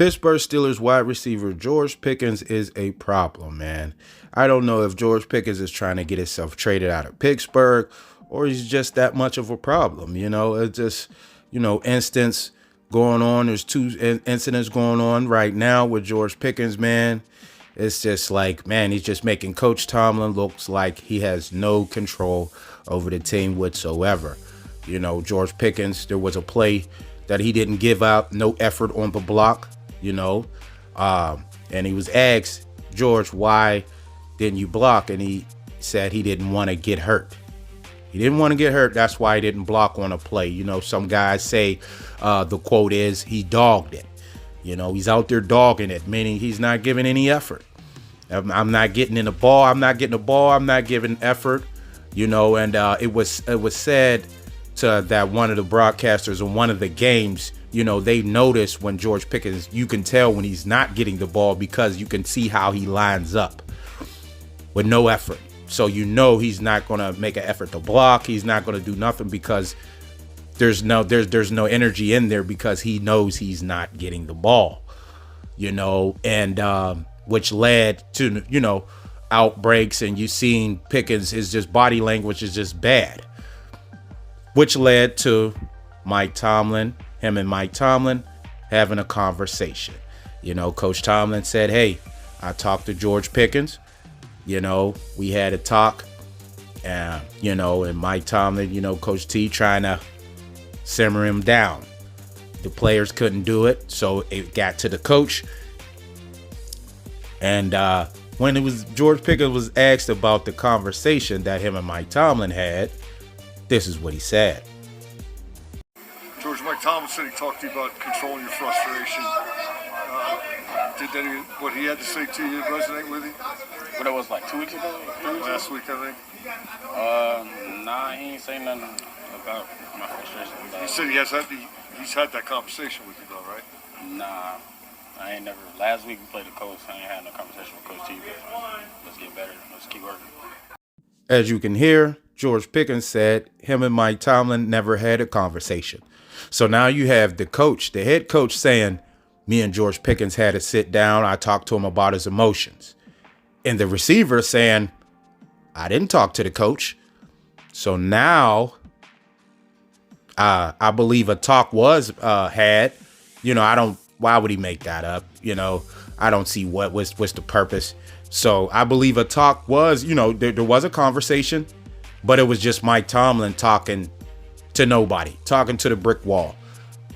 Pittsburgh Steelers wide receiver George Pickens is a problem, man. I don't know if George Pickens is trying to get himself traded out of Pittsburgh or he's just that much of a problem. It's just, instance going on. There's two incidents going on right now with George Pickens, man. It's just like, man, he's just making Coach Tomlin looks like he has no control over the team whatsoever. George Pickens, there was a play that he didn't give out no effort on the block, and he was asked, George, why didn't you block? And he said he didn't want to get hurt. He didn't want to get hurt. That's why he didn't block on a play. Some guys say the quote is he dogged it. He's out there dogging it, meaning he's not giving any effort. I'm not getting in the ball. I'm not getting the ball. I'm not giving effort. And it was said to that one of the broadcasters in one of the games, they noticed when George Pickens, you can tell when he's not getting the ball because you can see how he lines up with no effort. So he's not going to make an effort to block. He's not going to do nothing because there's no energy in there because he knows he's not getting the ball, and which led to, outbreaks, and you seen Pickens, his just body language is just bad, which led to him and Mike Tomlin having a conversation. Coach Tomlin said, hey, I talked to George Pickens. We had a talk, and Mike Tomlin, Coach T trying to simmer him down. The players couldn't do it, so it got to the coach. And when George Pickens was asked about the conversation that him and Mike Tomlin had, this is what he said. George, Mike Tomlin said he talked to you about controlling your frustration. Did what he had to say to you resonate with you? What it was like 2 weeks ago? 3 weeks Last ago? week, I think. Nah, he ain't say nothing about my frustration. He said he's had that conversation with you, though, right? Nah, I ain't never. Last week we played the coach. I ain't had no conversation with Coach T, but let's get better. Let's keep working. As you can hear, George Pickens said him and Mike Tomlin never had a conversation. So now you have the coach, the head coach, saying, me and George Pickens had to sit down. I talked to him about his emotions. And the receiver saying, I didn't talk to the coach. So now I believe a talk was had. Why would he make that up? I don't see what's the purpose. So I believe a talk was, there was a conversation, but it was just Mike Tomlin talking to nobody, talking to the brick wall.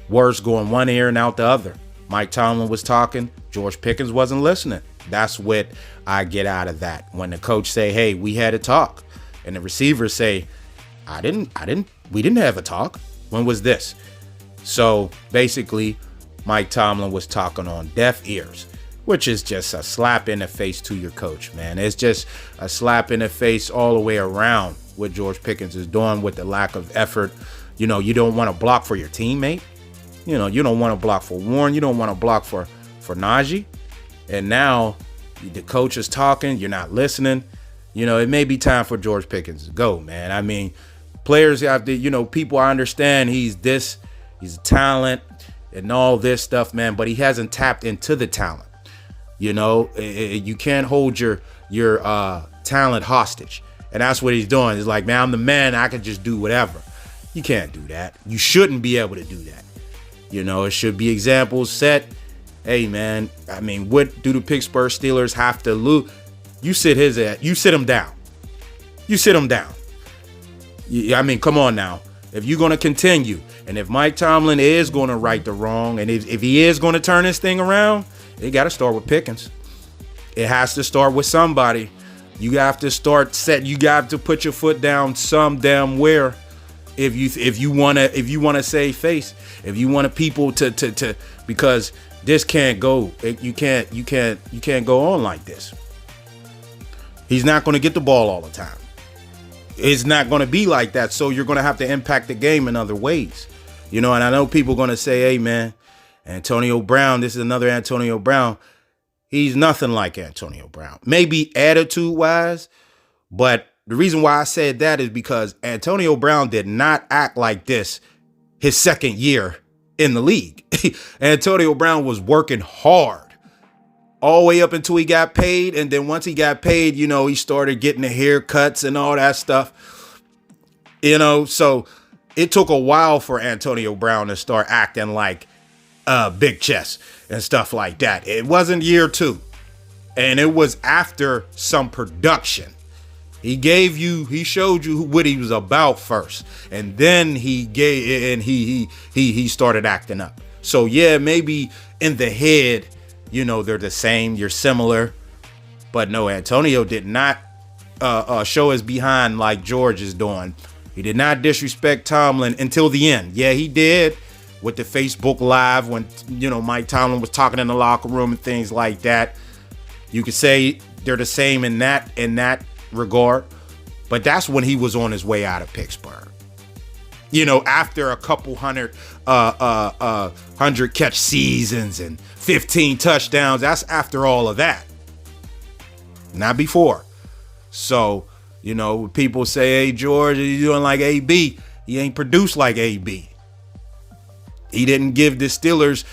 Words going one ear and out the other. Mike Tomlin was talking. George Pickens wasn't listening. That's what I get out of that. When the coach say, hey, we had a talk, and the receivers say, we didn't have a talk. When was this? So basically, Mike Tomlin was talking on deaf ears, which is just a slap in the face to your coach, man. It's just a slap in the face all the way around what George Pickens is doing with the lack of effort. You don't want to block for your teammate. You don't want to block for Warren. You don't want to block for Najee. And now the coach is talking. You're not listening. It may be time for George Pickens to go, man. I mean, players have to, people, I understand he's a talent and all this stuff, man, but he hasn't tapped into the talent. You can't hold your talent hostage. And that's what he's doing. It's like, man, I'm the man. I can just do whatever. You can't do that. You shouldn't be able to do that. It should be examples set. Hey, man, I mean, what do the Pittsburgh Steelers have to lose? You sit him down. You sit him down. I mean, come on now. If you're going to continue, and if Mike Tomlin is going to right the wrong, and if he is going to turn this thing around, it got to start with Pickens. It has to start with somebody. You have to you got to put your foot down some damn where. If you want to save face, if you want people to because this can't go. You can't go on like this. He's not going to get the ball all the time. It's not going to be like that. So you're going to have to impact the game in other ways. And I know people are going to say, hey, man, Antonio Brown, this is another Antonio Brown. He's nothing like Antonio Brown. Maybe attitude-wise, but the reason why I said that is because Antonio Brown did not act like this his second year in the league. Antonio Brown was working hard all the way up until he got paid. And then once he got paid, he started getting the haircuts and all that stuff. So it took a while for Antonio Brown to start acting like big chest and stuff like that. It wasn't year 2. And it was after some production. He showed you what he was about first. And then he started acting up. So yeah, maybe in the head, they're the same, you're similar. But no, Antonio did not show his behind like George is doing. He did not disrespect Tomlin until the end. Yeah, he did with the Facebook Live when, Mike Tomlin was talking in the locker room and things like that. You could say they're the same in that regard. But that's when he was on his way out of Pittsburgh. After a couple hundred catch seasons and 15 touchdowns. That's after all of that. Not before. So, people say, hey, George, are you doing like AB? He ain't produced like AB. He didn't give the Steelers,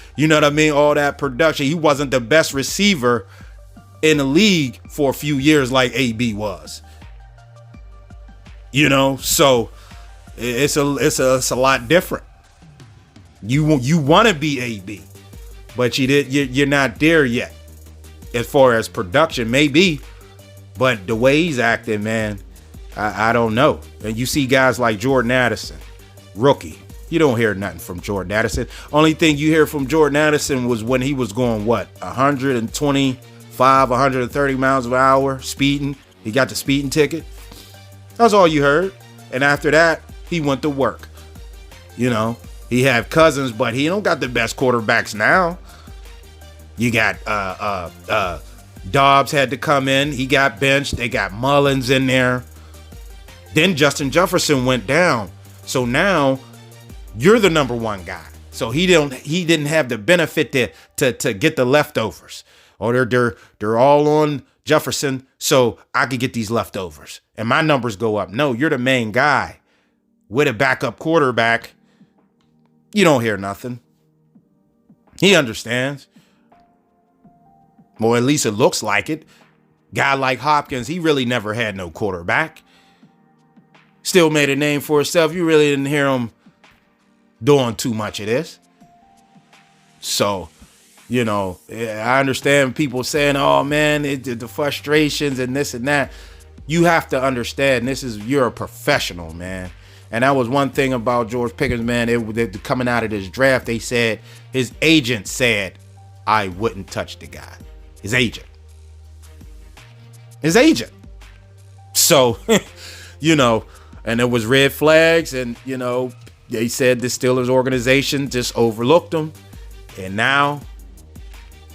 all that production. He wasn't the best receiver in the league for a few years like AB was. So it's a lot different. You want to be AB, but you're not there yet as far as production, maybe. But the way he's acting, man, I don't know. And you see guys like Jordan Addison, rookie. You don't hear nothing from Jordan Addison. Only thing you hear from Jordan Addison was when he was going, 125, 130 miles an hour, speeding. He got the speeding ticket. That's all you heard. And after that, he went to work. He had Cousins, but he don't got the best quarterbacks now. You got Dobbs had to come in. He got benched. They got Mullins in there. Then Justin Jefferson went down. So now you're the number one guy. So he didn't have the benefit to get the leftovers. Or they're all on Jefferson, so I could get these leftovers and my numbers go up. No, you're the main guy with a backup quarterback. You don't hear nothing. He understands. Well, at least it looks like it. Guy like Hopkins, he really never had no quarterback. Still made a name for himself. You really didn't hear him doing too much of this. So, I understand people saying, oh man, the frustrations and this and that. You have to understand you're a professional, man. And that was one thing about George Pickens, man. Coming out of this draft, they said his agent said, I wouldn't touch the guy. His agent. So, and there was red flags and, they said the Steelers organization just overlooked him. And now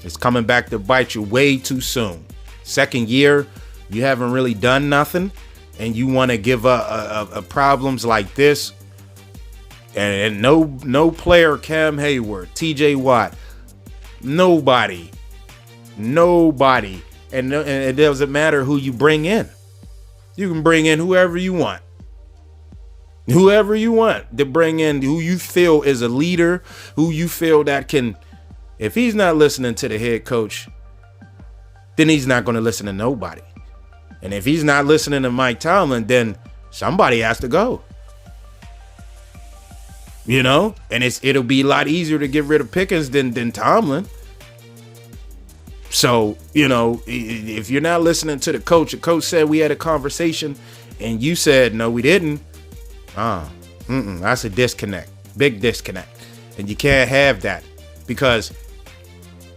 it's coming back to bite you way too soon. Second year, you haven't really done nothing. And you want to give up problems like this. And no player, Cam Hayward, TJ Watt, nobody. And it doesn't matter who you bring in. You can bring in whoever you want. Whoever you want to bring in, who you feel is a leader, who you feel that can, if he's not listening to the head coach, then he's not going to listen to nobody. And if he's not listening to Mike Tomlin, then somebody has to go. And it'll be a lot easier to get rid of Pickens than Tomlin. So, if you're not listening to the coach said we had a conversation and you said, no, we didn't. That's a disconnect, big disconnect. And you can't have that because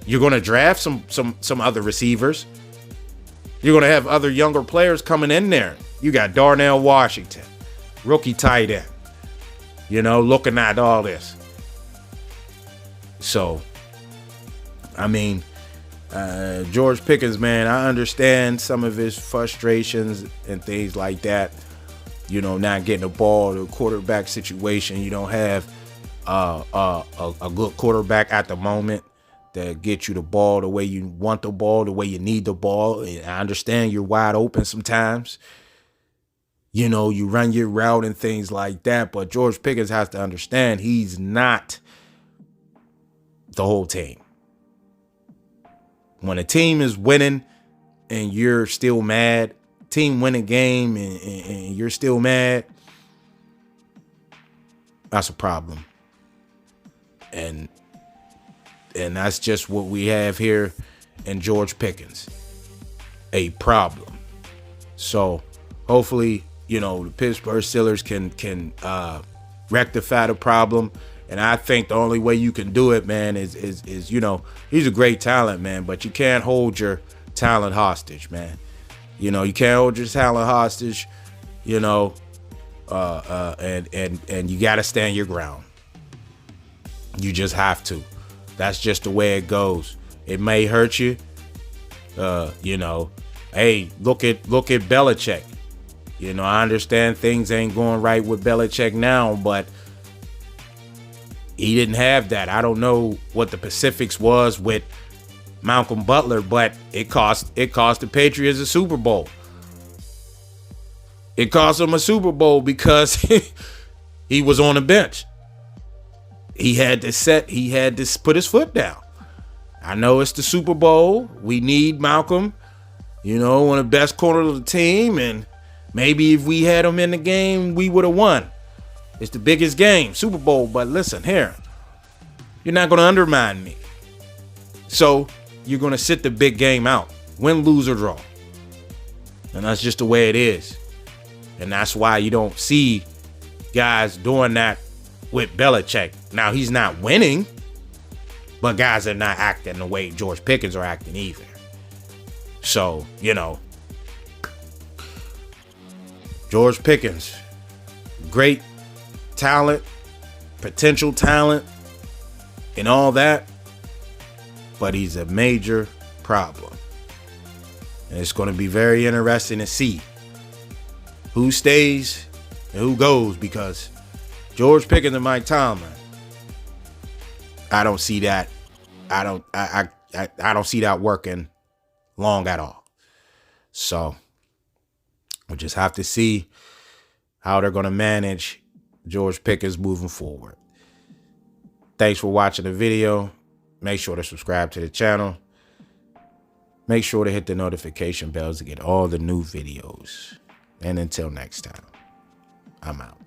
you're going to draft some other receivers. You're going to have other younger players coming in there. You got Darnell Washington, rookie tight end, looking at all this. So, George Pickens, man, I understand some of his frustrations and things like that. Not getting the ball, the quarterback situation. You don't have a good quarterback at the moment that get you the ball the way you want the ball, the way you need the ball. And I understand you're wide open sometimes. You run your route and things like that. But George Pickens has to understand he's not the whole team. When a team is winning and you're still mad, team win a game and you're still mad, that's a problem. And that's just what we have here in George Pickens. A problem. So hopefully, the Pittsburgh Steelers can rectify the problem. And I think the only way you can do it, man, is he's a great talent, man, but you can't hold your talent hostage, man. You can't hold your talent hostage, and you got to stand your ground. You just have to. That's just the way it goes. It may hurt you. Hey, look at Belichick. I understand things ain't going right with Belichick now, but he didn't have that. I don't know what the Pacifics was with Malcolm Butler, but it cost the Patriots a Super Bowl. It cost him a Super Bowl because he was on the bench. He had to put his foot down. I know it's the Super Bowl. We need Malcolm, one of the best corners of the team, and maybe if we had him in the game, we would have won. It's the biggest game, Super Bowl. But listen, here, you're not going to undermine me. So you're going to sit the big game out, win, lose, or draw. And that's just the way it is. And that's why you don't see guys doing that with Belichick. Now, he's not winning, but guys are not acting the way George Pickens are acting either. So, George Pickens, great talent, potential talent, and all that, but he's a major problem. And it's going to be very interesting to see who stays and who goes, because George Pickens and Mike Tomlin, I don't see that. I don't see that working long at all. So we'll just have to see how they're going to manage George Pickens moving forward. Thanks for watching the video. Make sure to subscribe to the channel. Make sure to hit the notification bells to get all the new videos. And until next time, I'm out.